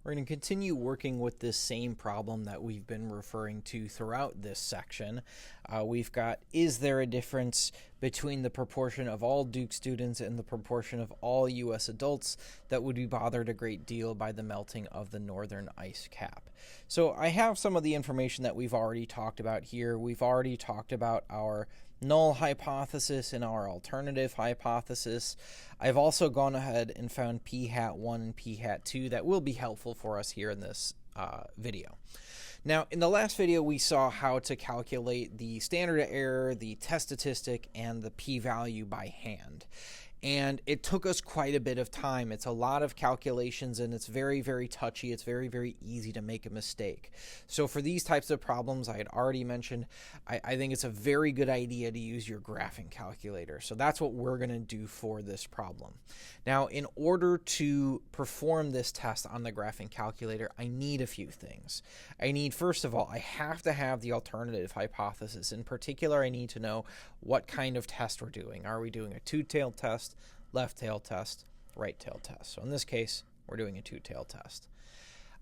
We're going to continue working with this same problem that we've been referring to throughout this section. We've got, is there a difference between the proportion of all Duke students and the proportion of all U.S. adults that would be bothered a great deal by the melting of the northern ice cap? So I have some of the information that we've already talked about here. We've already talked about our null hypothesis and our alternative hypothesis. I've also gone ahead and found p hat 1 and p hat 2 that will be helpful for us here in this video. Now, in the last video, we saw how to calculate the standard error, the test statistic, and the p-value by hand. And it took us quite a bit of time. It's a lot of calculations, and it's very, very touchy. It's very, very easy to make a mistake. So for these types of problems, I had already mentioned, I think it's a very good idea to use your graphing calculator. So that's what we're going to do for this problem. Now, in order to perform this test on the graphing calculator, I need a few things. I need, first of all, I have to have the alternative hypothesis. In particular, I need to know what kind of test we're doing. Are we doing a two-tailed test, left-tailed test, right-tailed test? So in this case, we're doing a two-tailed test.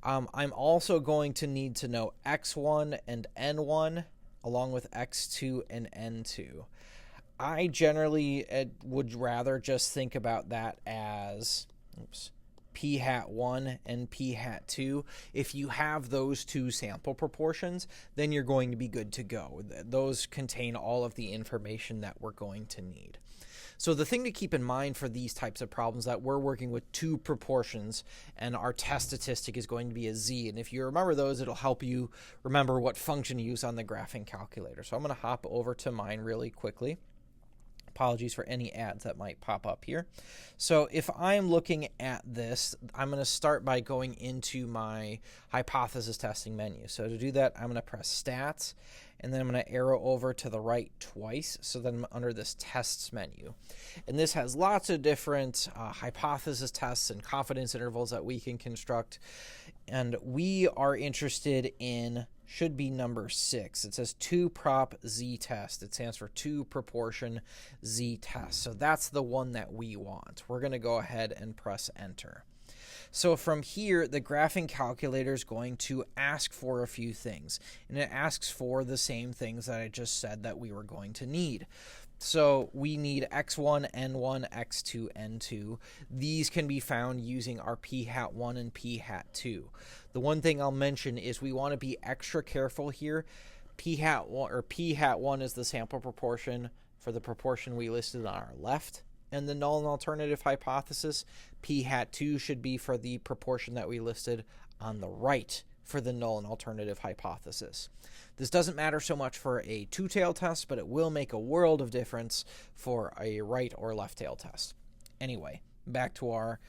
I'm also going to need to know x1 and n1 along with x2 and n2. I generally would rather just think about that as p hat 1 and p hat 2. If you have those two sample proportions, then you're going to be good to go. Those contain all of the information that we're going to need. So the thing to keep in mind for these types of problems that we're working with two proportions, and our test statistic is going to be a z. And if you remember those, it'll help you remember what function to use on the graphing calculator. So I'm going to hop over to mine really quickly. Apologies for any ads that might pop up here. So if I'm looking at this, I'm going to start by going into my hypothesis testing menu. So to do that, I'm going to press stats, and then I'm going to arrow over to the right twice. So then I'm under this tests menu. And this has lots of different hypothesis tests and confidence intervals that we can construct. And we are interested in, should be number 6. It says 2 prop z test. It stands for 2 proportion z test. So that's the one that we want. We're going to go ahead and press enter. So from here, the graphing calculator is going to ask for a few things. And it asks for the same things that I just said that we were going to need. So we need x1, n1, x2, n2. These can be found using our p hat 1 and p hat 2. The one thing I'll mention is we want to be extra careful here. P hat 1 is the sample proportion for the proportion we listed on our left, and the null and alternative hypothesis. P hat 2 should be for the proportion that we listed on the right for the null and alternative hypothesis. This doesn't matter so much for a two-tailed test, but it will make a world of difference for a right or left-tailed test. Anyway, back to our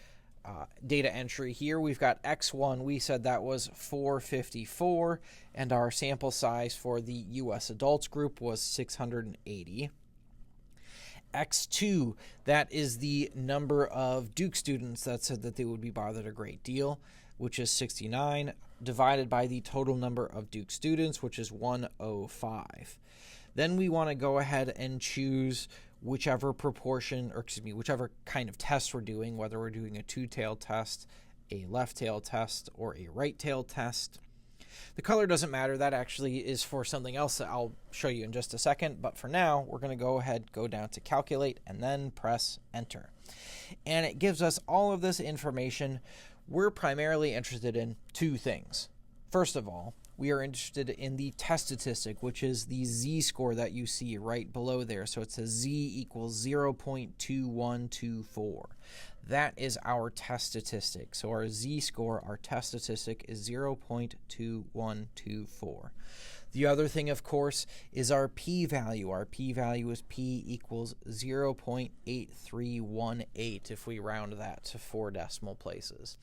data entry here. We've got x1, we said that was 454, and our sample size for the U.S. adults group was 680. X2, that is the number of Duke students that said that they would be bothered a great deal, which is 69, divided by the total number of Duke students, which is 105. Then we want to go ahead and choose whichever proportion, or excuse me, whichever kind of test we're doing, whether we're doing a two-tailed test, a left-tailed test, or a right-tailed test. The color doesn't matter. That actually is for something else that I'll show you in just a second. But for now, we're going to go ahead, go down to calculate, and then press enter. And it gives us all of this information. We're primarily interested in two things. First of all, we are interested in the test statistic, which is the z-score that you see right below there. So it says z equals 0.2124. That is our test statistic. So our z-score, our test statistic, is 0.2124. The other thing, of course, is our p-value. Our p-value is p equals 0.8318 if we round that to 4 decimal places.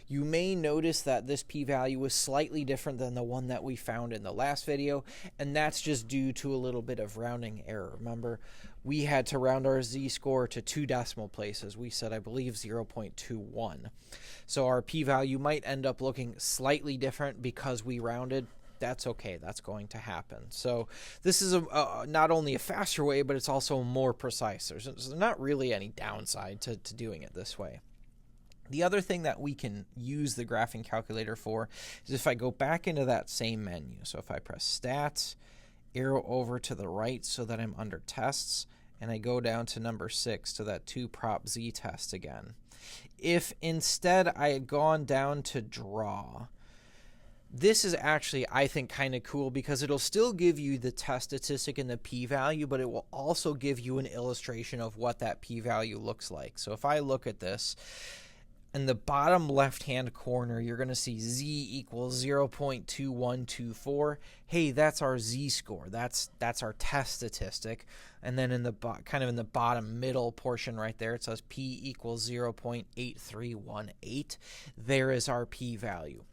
You may notice that this p-value is slightly different than the one that we found in the last video, and that's just due to a little bit of rounding error. Remember, we had to round our z-score to 2 decimal places. We said, I believe, 0.21. So our p-value might end up looking slightly different because we rounded. That's okay. That's going to happen. So this is not only a faster way, but it's also more precise. There's not really any downside to doing it this way. The other thing that we can use the graphing calculator for is if I go back into that same menu. So if I press Stats, arrow over to the right so that I'm under Tests, and I go down to number 6 to that 2-prop z-test again. If instead I had gone down to Draw, this is actually, I think, kind of cool because it'll still give you the test statistic and the p-value, but it will also give you an illustration of what that p-value looks like. So if I look at this, in the bottom left-hand corner, you're going to see z equals 0.2124. Hey, that's our z-score. That's our test statistic. And then in the kind of in the bottom middle portion right there, it says p equals 0.8318. There is our p-value.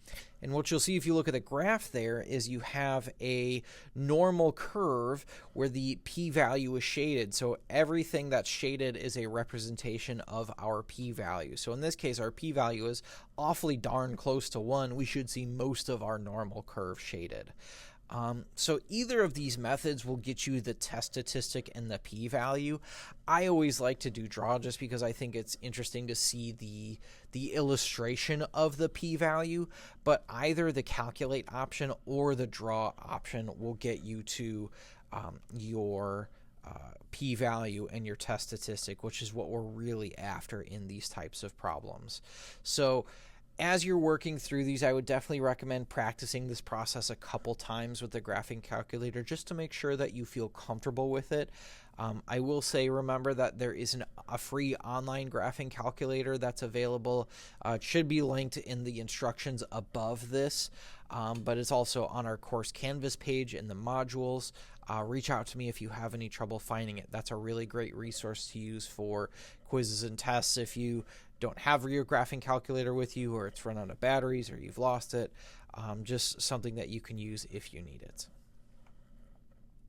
And what you'll see if you look at the graph there is you have a normal curve where the p-value is shaded. So everything that's shaded is a representation of our p-value. So in this case, our p-value is awfully darn close to 1. We should see most of our normal curve shaded. So either of these methods will get you the test statistic and the p-value. I always like to do Draw just because I think it's interesting to see the illustration of the p-value, but either the calculate option or the Draw option will get you to your p-value and your test statistic, which is what we're really after in these types of problems. So as you're working through these, I would definitely recommend practicing this process a couple times with the graphing calculator just to make sure that you feel comfortable with it. I will say, remember that there is a free online graphing calculator that's available. It should be linked in the instructions above this, but it's also on our course Canvas page in the modules. Reach out to me if you have any trouble finding it. That's a really great resource to use for quizzes and tests if you don't have your graphing calculator with you, or it's run out of batteries, or you've lost it. Just something that you can use if you need it.